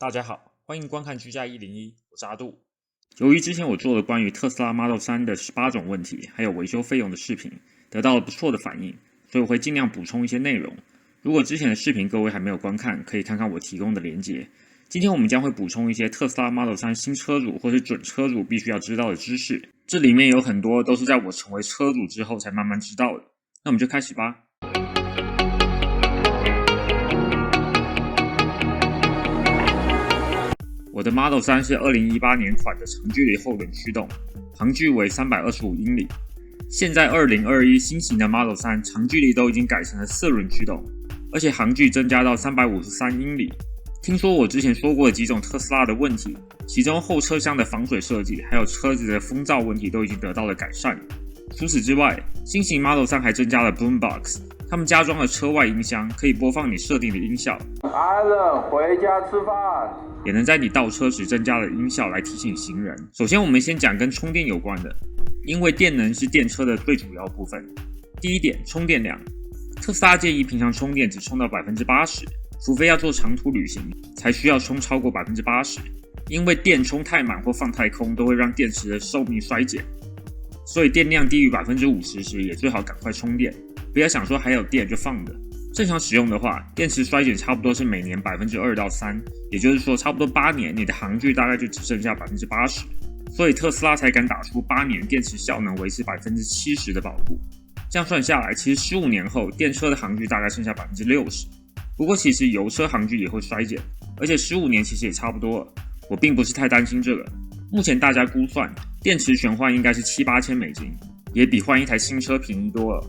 大家好，欢迎观看居家101，我是阿杜。由于之前我做了关于特斯拉 Model 3的18种问题，还有维修费用的视频，得到了不错的反应，所以我会尽量补充一些内容。如果之前的视频各位还没有观看，可以看看我提供的连结。今天我们将会补充一些特斯拉 Model 3新车主或是准车主必须要知道的知识，这里面有很多都是在我成为车主之后才慢慢知道的。那我们就开始吧。我的 Model 3是2018年款的长距离后轮驱动，航距为325英里。现在2021新型的 Model 3长距离都已经改成了4轮驱动，而且航距增加到353英里。听说我之前说过的几种特斯拉的问题，其中后车厢的防水设计还有车子的风噪问题都已经得到了改善。除此之外，新型 Model 3还增加了 Boombox， 他们加装了车外音箱，可以播放你设定的音效。安了，回家吃饭。也能在你倒车时增加了音效来提醒行人。首先我们先讲跟充电有关的，因为电能是电车的最主要部分。第一点，充电量。特斯拉建议平常充电只充到 80%， 除非要做长途旅行才需要充超过 80%， 因为电充太满或放太空都会让电池的寿命衰减，所以电量低于 50% 时也最好赶快充电，不要想说还有电就放着。正常使用的话，电池衰减差不多是每年 2% 到 3%， 也就是说差不多8年你的航距大概就只剩下 80%， 所以特斯拉才敢打出8年电池效能维持 70% 的保护。这样算下来，其实15年后电车的航距大概剩下 60%。 不过其实油车航距也会衰减，而且15年其实也差不多了，我并不是太担心这个。目前大家估算电池全换应该是7-8千美金，也比换一台新车便宜多了。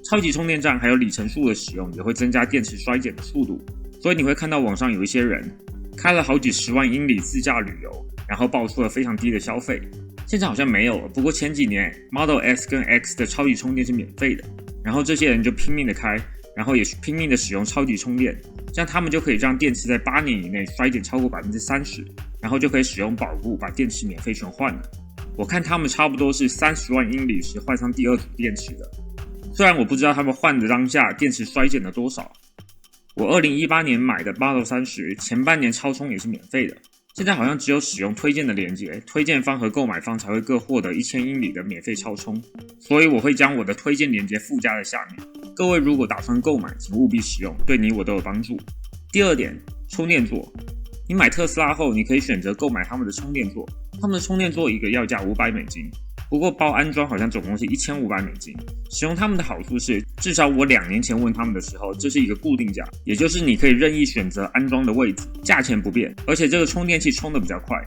超级充电站还有里程数的使用也会增加电池衰减的速度，所以你会看到网上有一些人开了好几十万英里自驾旅游，然后爆出了非常低的消费。现在好像没有了，不过前几年 Model S 跟 X 的超级充电是免费的，然后这些人就拼命的开，然后也拼命的使用超级充电，这样他们就可以让电池在8年以内衰减超过 30%， 然后就可以使用保固把电池免费全换了。我看他们差不多是30万英里时换上第2组电池的。虽然我不知道他们换的当下电池衰减了多少，我2018年买的 Model 3时前半年超充也是免费的，现在好像只有使用推荐的连结，推荐方和购买方才会各获得1000英里的免费超充，所以我会将我的推荐连结附加在下面。各位如果打算购买，请务必使用，对你我都有帮助。第二点，充电座。你买特斯拉后，你可以选择购买他们的充电座，他们的充电座一个要价500美金。不过包安装好像总共是1500美金。使用他们的好处是，至少我2年前问他们的时候，这是一个固定价，也就是你可以任意选择安装的位置，价钱不变，而且这个充电器充得比较快，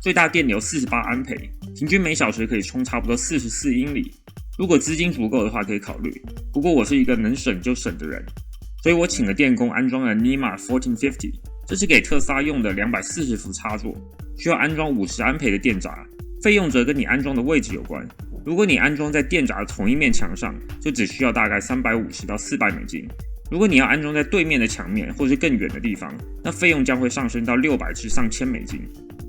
最大电流48安培，平均每小时可以充差不多44英里。如果资金足够的话可以考虑，不过我是一个能省就省的人，所以我请了电工安装了 NEMA 1450， 这是给特斯拉用的240伏插座，需要安装50安培的电闸。费用则跟你安装的位置有关，如果你安装在电闸的同一面墙上，就只需要大概350到400美金。如果你要安装在对面的墙面或是更远的地方，那费用将会上升到600至上千美金。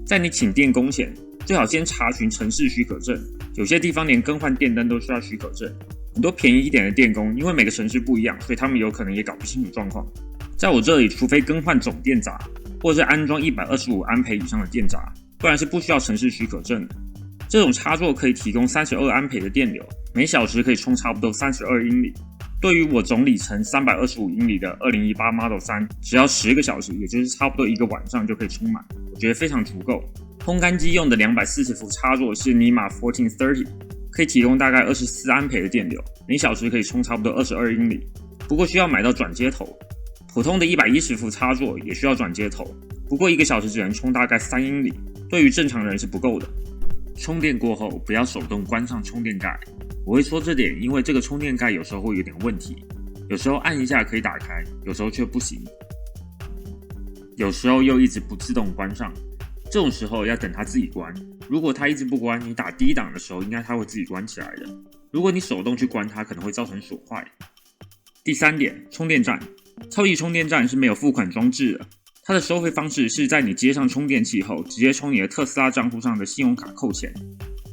在你请电工前，最好先查询城市许可证，有些地方连更换电灯都需要许可证。很多便宜一点的电工，因为每个城市不一样，所以他们有可能也搞不清楚状况。在我这里，除非更换总电闸，或是安装125安培以上的电闸，不然是不需要城市许可证的。这种插座可以提供32安培的电流，每小时可以充差不多32英里。对于我总里程325英里的2018 Model 3，只要10个小时，也就是差不多1个晚上就可以充满，我觉得非常足够。烘干机用的240伏插座是 NEMA 1430， 可以提供大概24安培的电流，每小时可以充差不多22英里。不过需要买到转接头，普通的110伏插座也需要转接头，不过1个小时只能充大概3英里，对于正常人是不够的。充电过后不要手动关上充电盖，我会说这点，因为这个充电盖有时候会有点问题，有时候按一下可以打开，有时候却不行，有时候又一直不自动关上，这种时候要等它自己关。如果它一直不关，你打低档的时候应该它会自己关起来的，如果你手动去关它，可能会造成损坏。第三点，充电站。超级充电站是没有付款装置的，它的收费方式是在你接上充电器后，直接从你的特斯拉账户上的信用卡扣钱，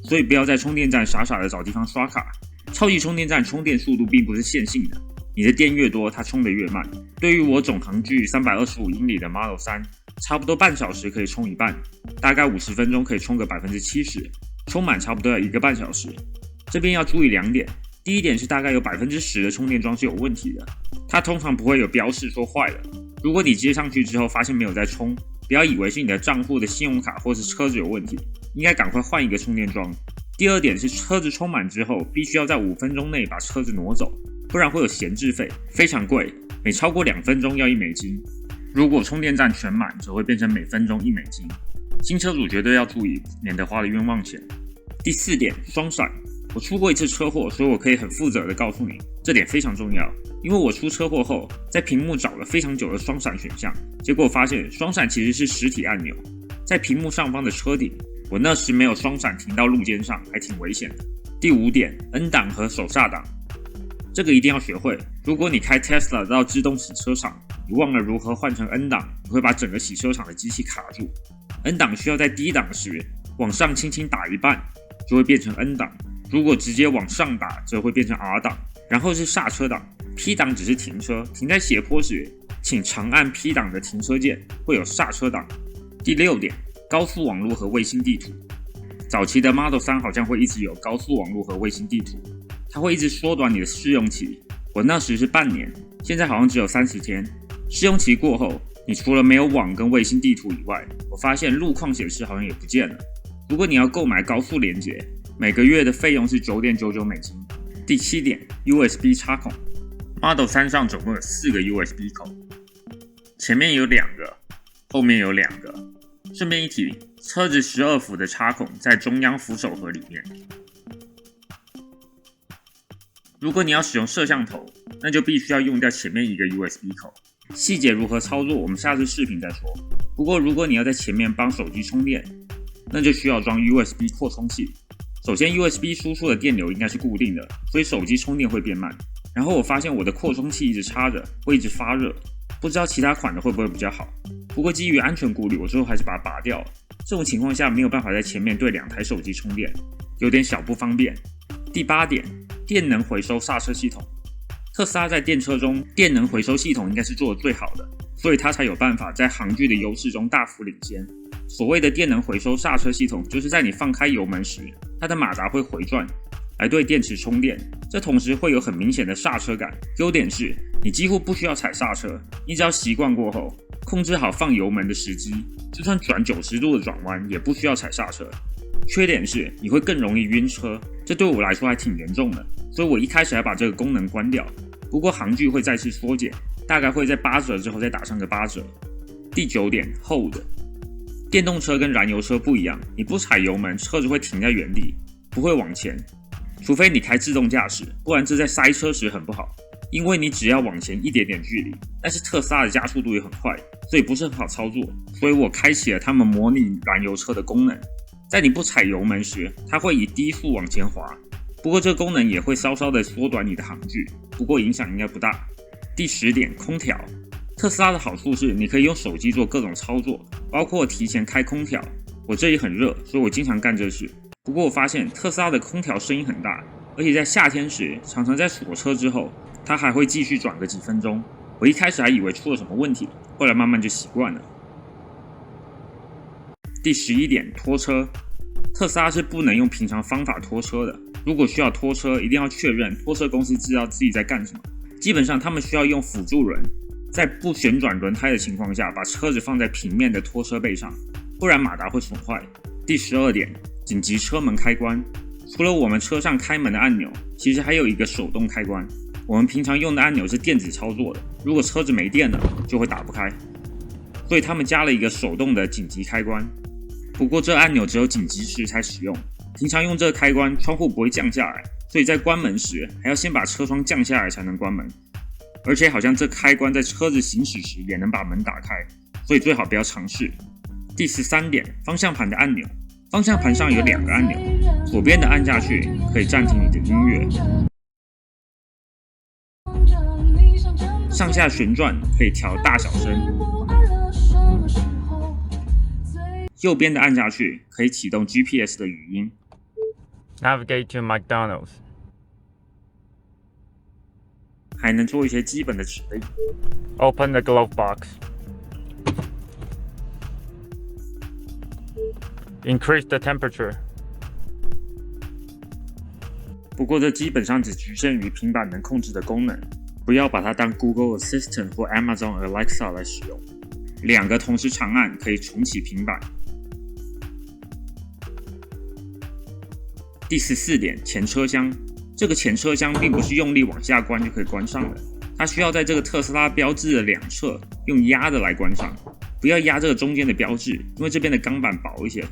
所以不要在充电站傻傻的找地方刷卡。超级充电站充电速度并不是线性的，你的电越多，它充得越慢。对于我总航距325英里的 Model 3，差不多半小时可以充一半，大概50分钟可以充个70%，充满差不多要1个半小时。这边要注意2点，第一点是大概有10%的充电桩是有问题的，它通常不会有标示说坏了。如果你接上去之后发现没有在充，不要以为是你的账户的信用卡或是车子有问题，应该赶快换一个充电桩。第二点是车子充满之后，必须要在5分钟内把车子挪走，不然会有闲置费，非常贵，每超过2分钟要$1。如果充电站全满，则会变成每分钟$1。新车主绝对要注意，免得花了冤枉钱。第4点，双闪。我出过一次车祸，所以我可以很负责的告诉你，这点非常重要。因为我出车祸后，在屏幕找了非常久的双闪选项，结果发现双闪其实是实体按钮，在屏幕上方的车顶。我那时没有双闪停到路肩上，还挺危险的。第5点 ，N 档和手刹档，这个一定要学会。如果你开 Tesla 到自动洗车场，你忘了如何换成 N 档，你会把整个洗车场的机器卡住。N 档需要在低档时往上轻轻打一半，就会变成 N 档。如果直接往上打，则会变成 R 档，然后是刹车档。P 档只是停车，停在斜坡时，请长按 P 档的停车键，会有刹车档。第6点，高速网络和卫星地图。早期的 Model 3好像会一直有高速网络和卫星地图，它会一直缩短你的试用期。我那时是半年，现在好像只有30天。试用期过后，你除了没有网跟卫星地图以外，我发现路况显示好像也不见了。如果你要购买高速连结，每个月的费用是$9.99。第7点 ，USB 插孔。Model 3上总共有4个 USB 口，前面有2个，后面有2个。顺便一提，车子12伏的插孔在中央扶手盒里面。如果你要使用摄像头，那就必须要用掉前面一个 USB 口。细节如何操作，我们下次视频再说。不过如果你要在前面帮手机充电，那就需要装 USB 扩充器。首先 USB 输出的电流应该是固定的，所以手机充电会变慢。然后我发现我的扩充器一直插着，会一直发热，不知道其他款的会不会比较好。不过基于安全顾虑，我最后还是把它拔掉了。这种情况下没有办法在前面对2台手机充电，有点小不方便。第8点，电能回收刹车系统。特斯拉在电车中电能回收系统应该是做得最好的，所以它才有办法在航距的优势中大幅领先。所谓的电能回收刹车系统，就是在你放开油门时，它的马达会回转来对电池充电，这同时会有很明显的刹车感。优点是你几乎不需要踩刹车，你只要习惯过后，控制好放油门的时机，就算转90度的转弯也不需要踩刹车。缺点是你会更容易晕车，这对我来说还挺严重的，所以我一开始还把这个功能关掉。不过航距会再次缩减，大概会在8折之后再打上个8折。第9点 Hold。 电动车跟燃油车不一样，你不踩油门，车子会停在原地，不会往前，除非你开自动驾驶，不然这在塞车时很不好，因为你只要往前一点点距离。但是特斯拉的加速度也很快，所以不是很好操作，所以我开启了他们模拟燃油车的功能。在你不踩油门时，它会以低速往前滑，不过这功能也会稍稍的缩短你的航距，不过影响应该不大。第10点，空调。特斯拉的好处是你可以用手机做各种操作，包括提前开空调。我这里很热，所以我经常干这事。不过我发现特斯拉的空调声音很大，而且在夏天时常常在锁车之后，它还会继续转个几分钟。我一开始还以为出了什么问题，后来慢慢就习惯了。第11点，拖车。特斯拉是不能用平常方法拖车的，如果需要拖车，一定要确认拖车公司知道自己在干什么。基本上他们需要用辅助轮，在不旋转轮胎的情况下，把车子放在平面的拖车背上，不然马达会损坏。第12点，紧急车门开关。除了我们车上开门的按钮，其实还有一个手动开关。我们平常用的按钮是电子操作的，如果车子没电了，就会打不开。所以他们加了一个手动的紧急开关。不过这按钮只有紧急时才使用，平常用这个开关，窗户不会降下来，所以在关门时还要先把车窗降下来才能关门。而且好像这开关在车子行驶时也能把门打开，所以最好不要尝试。第13点，方向盘的按钮。方向盘上有2个按钮，左边的按下去可以暂停你的音乐，上下旋转可以调大小声，右边的按下去可以启动 GPS 的语音。 Navigate to McDonald's。 还能做一些基本的指令。 Open the glove box。Increase the temperature. 不过这基本上只局限于平板能控制的功能，不要把它当 Google Assistant 或 Amazon Alexa 来使用。两个同时长按可以重启平板。第14点，前车厢。这个前车厢并不是用力往下关就可以关上的，它需要在这个特斯拉标志的两侧用压的来关上，不要压这个中间的标志，因为这边的钢板薄一些。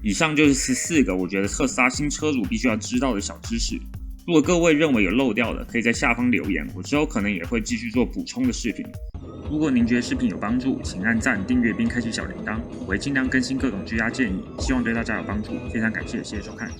以上就是14个我觉得特斯拉新车主必须要知道的小知识。如果各位认为有漏掉的，可以在下方留言，我之后可能也会继续做补充的视频。如果您觉得视频有帮助，请按赞、订阅并开启小铃铛，我会尽量更新各种居家建议，希望对大家有帮助。非常感谢，谢谢收看。